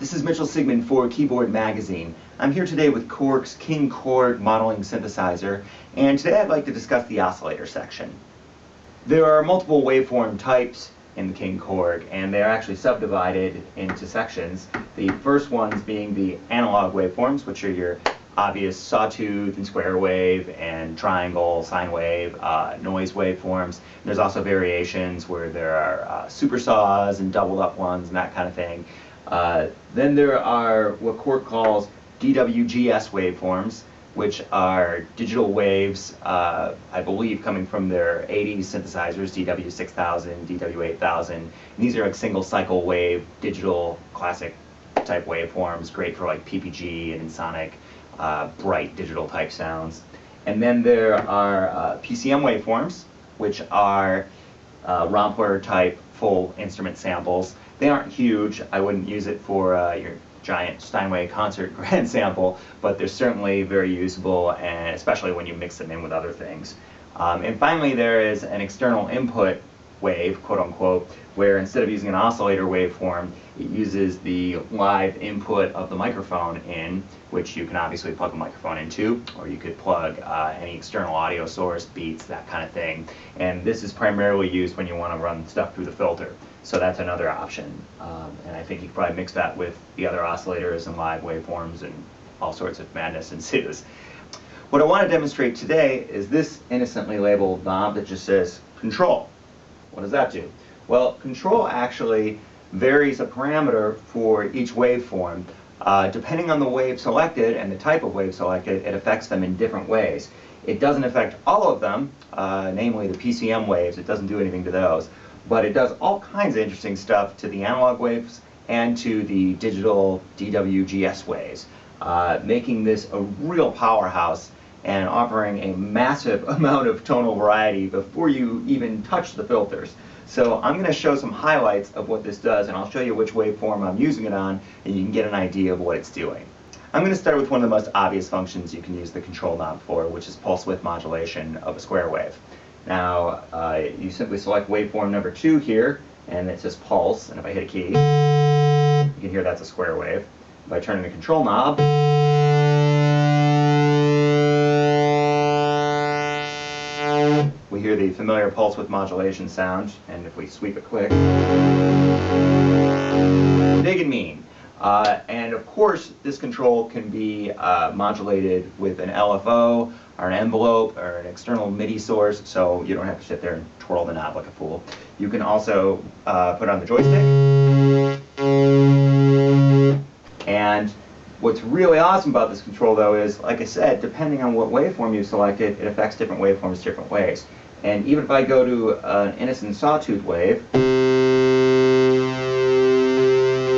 This is Mitchell Sigmund for Keyboard Magazine. I'm here today with Korg's King Korg modeling synthesizer, and today I'd like to discuss the oscillator section. There are multiple waveform types in the King Korg, and they are actually subdivided into sections. The first ones being the analog waveforms, which are your obvious sawtooth and square wave and triangle, sine wave, noise waveforms. There's also variations where there are super saws and doubled up ones and that kind of thing. Then there are what Korg calls DWGS waveforms, which are digital waves, I believe coming from their 80s synthesizers, DW6000, DW8000. And these are like single cycle wave, digital, classic type waveforms, great for like PPG and sonic, bright digital type sounds. And then there are PCM waveforms, which are Rompler type full instrument samples. They aren't huge. I wouldn't use it for your giant Steinway concert grand sample, but they're certainly very usable, and especially when you mix them in with other things. And finally, there is an external input wave, quote unquote, where instead of using an oscillator waveform, it uses the live input of the microphone in, which you can obviously plug a microphone into, or you could plug any external audio source, beats, that kind of thing. And this is primarily used when you want to run stuff through the filter. So that's another option. And I think you could probably mix that with the other oscillators and live waveforms and all sorts of madness ensues. What I want to demonstrate today is this innocently labeled knob that just says control. What does that do? Well, control actually varies a parameter for each waveform. Depending on the wave selected and the type of wave selected, it affects them in different ways. It doesn't affect all of them, namely the PCM waves. It doesn't do anything to those. But it does all kinds of interesting stuff to the analog waves and to the digital DWGS waves, making this a real powerhouse and offering a massive amount of tonal variety before you even touch the filters. So I'm going to show some highlights of what this does, and I'll show you which waveform I'm using it on, and you can get an idea of what it's doing. I'm going to start with one of the most obvious functions you can use the control knob for, which is pulse width modulation of a square wave. Now, you simply select waveform number 2 here, and it says pulse, and if I hit a key, you can hear that's a square wave. If I turn the control knob, we hear the familiar pulse width modulation sound, and if we sweep it quick, big and mean. And of course, this control can be modulated with an LFO, or an envelope, or an external MIDI source, so you don't have to sit there and twirl the knob like a fool. You can also put it on the joystick. And what's really awesome about this control, though, is, like I said, depending on what waveform you selected, it affects different waveforms different ways. And even if I go to an innocent sawtooth wave,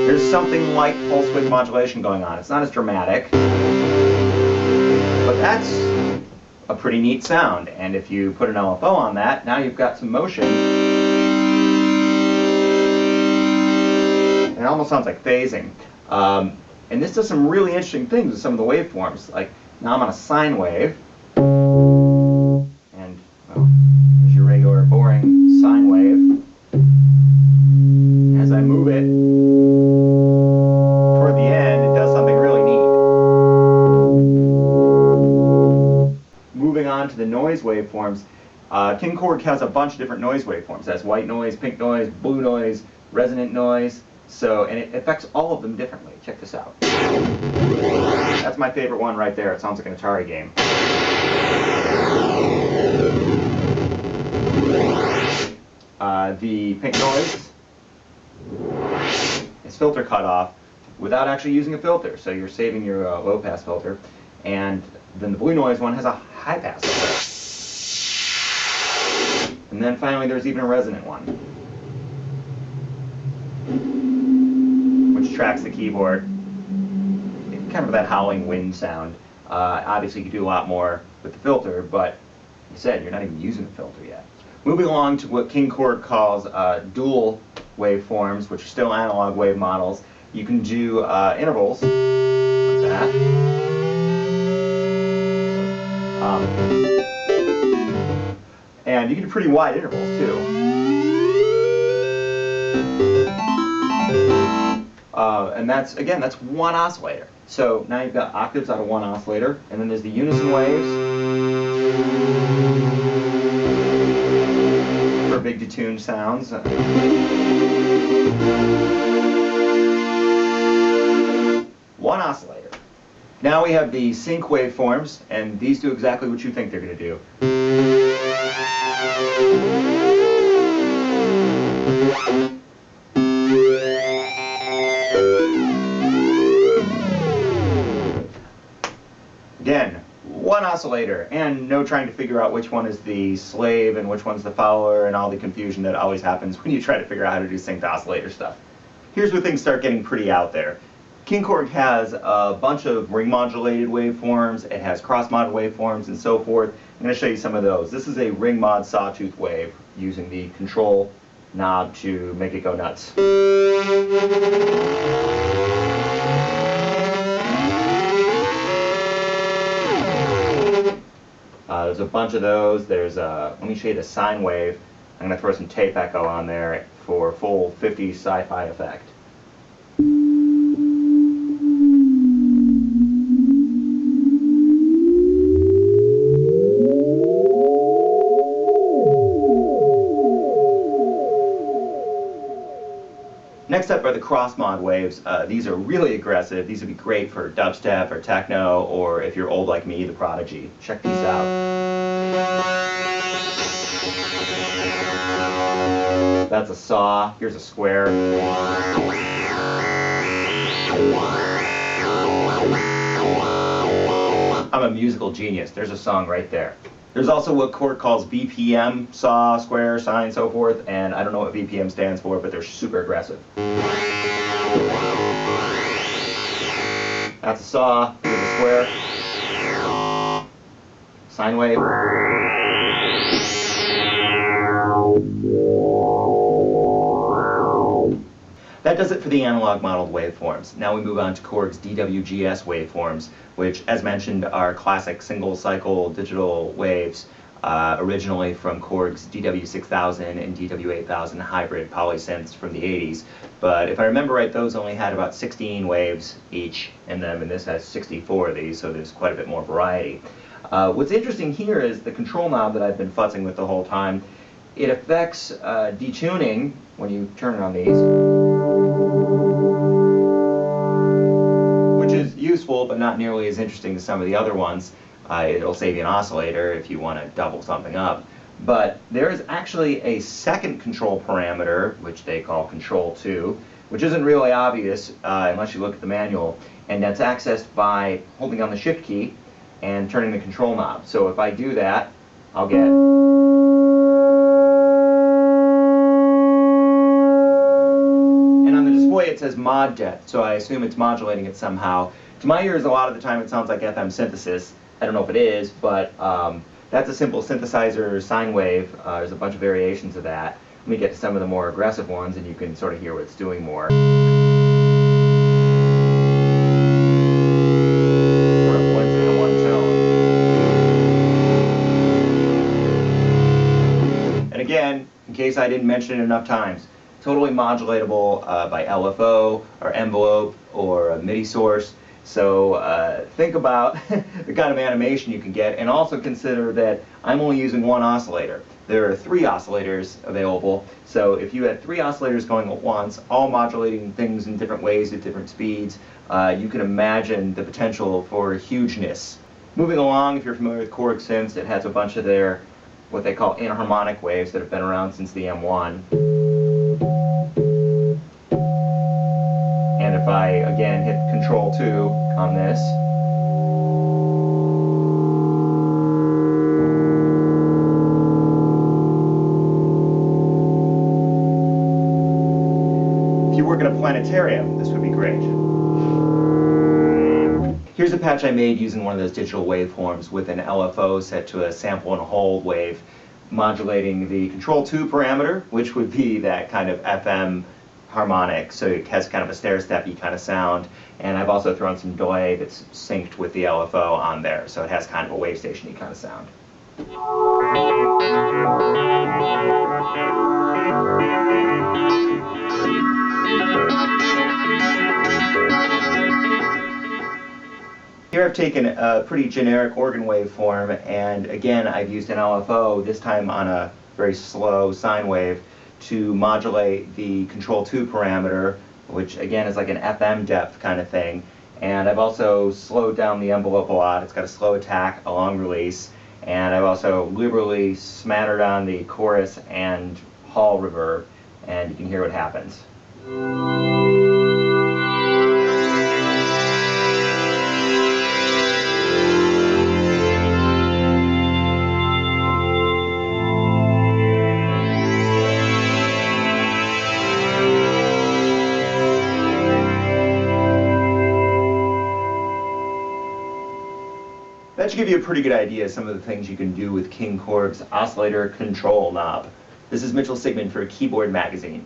there's something like pulse width modulation going on. It's not as dramatic, but that's a pretty neat sound. And if you put an LFO on that, now you've got some motion. And it almost sounds like phasing. And this does some really interesting things with some of the waveforms. Like, now I'm on a sine wave, and, well, there's your regular boring sine wave. As I move it toward the end, it does something really neat. Moving on to the noise waveforms, King Korg has a bunch of different noise waveforms. It has white noise, pink noise, blue noise, resonant noise, and it affects all of them differently. Check this out. That's my favorite one right there. It sounds like an Atari game. The pink noise is filter cut off without actually using a filter, so you're saving your low pass filter. And then the blue noise one has a high pass filter. And then finally there's even a resonant one, which tracks the keyboard, kind of that howling wind sound. Obviously you can do a lot more with the filter, but like I said, you're not even using the filter yet. Moving along to what King Korg calls dual waveforms, which are still analog wave models. You can do intervals, like that. And you can do pretty wide intervals too. And that's, again, that's one oscillator. So now you've got octaves out of one oscillator, and then there's the unison waves for big detuned sounds. One oscillator. Now we have the sync waveforms, and these do exactly what you think they're going to do. Again, one oscillator, and no trying to figure out which one is the slave and which one's the follower, and all the confusion that always happens when you try to figure out how to do synced oscillator stuff. Here's where things start getting pretty out there. King Korg has a bunch of ring modulated waveforms, it has cross mod waveforms and so forth. I'm going to show you some of those. This is a ring mod sawtooth wave using the control knob to make it go nuts. There's a bunch of those. There's let me show you the sine wave. I'm going to throw some tape echo on there for a full 50 sci-fi effect. Next up are the cross mod waves. These are really aggressive. These would be great for dubstep or techno, or if you're old like me, the Prodigy. Check these out. That's a saw. Here's a square. I'm a musical genius. There's a song right there. There's also what Korg calls BPM, saw, square, sine, so forth, and I don't know what BPM stands for, but they're super aggressive. That's a saw, here's a square, sine wave. That does it for the analog modeled waveforms. Now we move on to Korg's DWGS waveforms, which, as mentioned, are classic single cycle digital waves, originally from Korg's DW6000 and DW8000 hybrid polysynths from the 80s. But if I remember right, those only had about 16 waves each in them, and this has 64 of these, so there's quite a bit more variety. What's interesting here is the control knob that I've been futzing with the whole time. It affects detuning when you turn it on these, which is useful but not nearly as interesting as some of the other ones. It'll save you an oscillator if you want to double something up. But there is actually a second control parameter, which they call control 2, which isn't really obvious unless you look at the manual, and that's accessed by holding on the shift key and turning the control knob. So if I do that, I'll get it says mod depth, so I assume it's modulating it somehow. To my ears, a lot of the time it sounds like FM synthesis. I don't know if it is, but that's a simple synthesizer sine wave. There's a bunch of variations of that. Let me get to some of the more aggressive ones and you can sort of hear what it's doing more. And again, in case I didn't mention it enough times, totally modulatable by LFO or envelope or a MIDI source. So think about the kind of animation you can get, and also consider that I'm only using one oscillator. There are 3 oscillators available, so if you had 3 oscillators going at once, all modulating things in different ways at different speeds, you can imagine the potential for hugeness. Moving along, if you're familiar with Korg synths, it has a bunch of their what they call anharmonic waves that have been around since the M1. And if I, again, hit Control 2 on this, if you work in a planetarium, this would be great. Here's a patch I made using one of those digital waveforms with an LFO set to a sample and a hold wave, modulating the Control 2 parameter, which would be that kind of FM harmonic, so it has kind of a stair-steppy kind of sound, and I've also thrown some delay that's synced with the LFO on there, so it has kind of a wave station-y kind of sound. Here I've taken a pretty generic organ waveform, and again I've used an LFO, this time on a very slow sine wave, to modulate the control 2 parameter, which again is like an FM depth kind of thing. And I've also slowed down the envelope a lot. It's got a slow attack, a long release, and I've also liberally smattered on the chorus and hall reverb, and you can hear what happens. That should give you a pretty good idea of some of the things you can do with King Korg's oscillator control knob. This is Mitchell Sigmund for Keyboard Magazine.